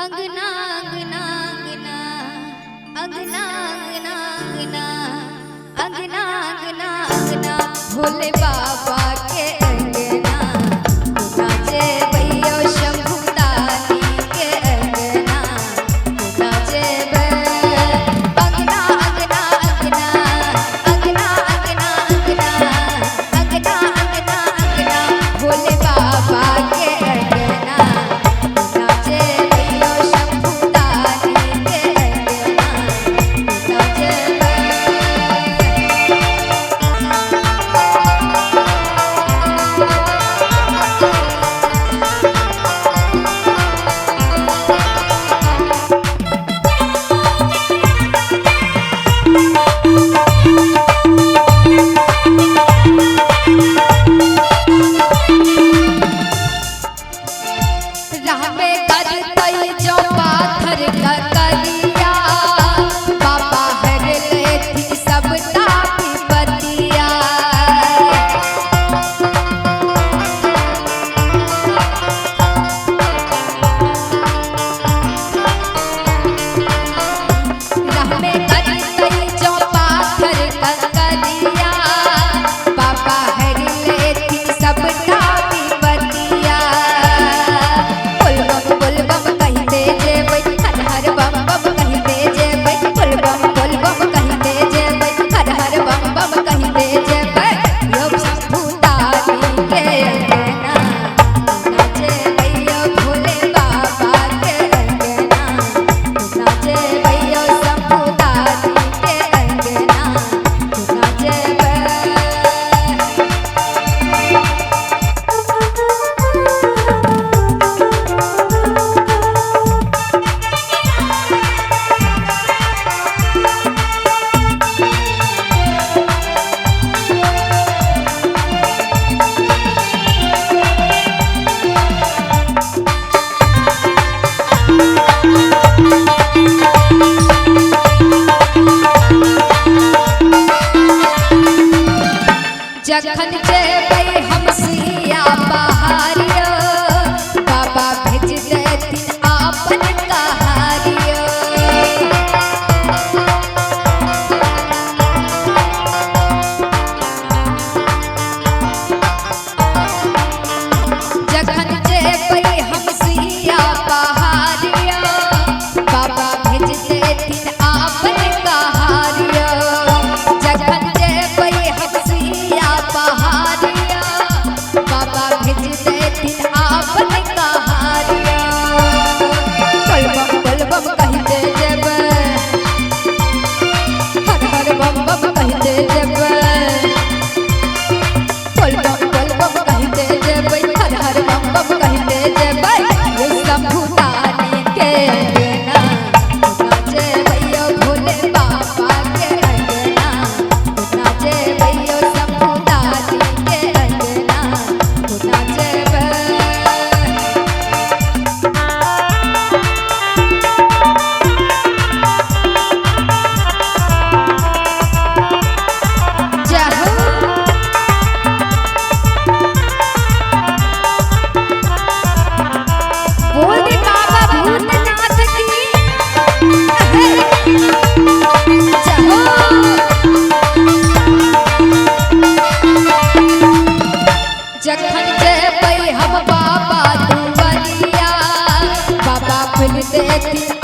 अंगना अंगना अंगना अंगना अंगना अंगना अंगना अंगना अंगना भोले बाबा के अंगना नाचे भैया शंभुदानी के अंगना नाचे अंगना अंगना अंगना अंगना अंगना अंगना अंगना अंगना अंगना भोले बाबा के अंगना नाचे भैया शंभुदानी के अंगना नाचे जखन जेबै हम सिया बहारियो बाबा भेज देथिन आपन कहारियो जखन जेबै हम सिया बहारियो बाबा भेज देथिन आपन कहारियो जखन जेबै हम सिया बहारिया बाबा भेज देथिन आपन कहारिया बल बम कहते जेबै हर हर बम बम कहते जेबै बल बम कहते जेबै हर हर बम बम कहते जेबै ये शंभुदानी के अंगना नाचे भैया भोले बाबा के अंगना नाचे भैया शंभुदानी के अंगना नाचे जखन जेबै हम बाबा दुआरिया बाबा खुल देथिन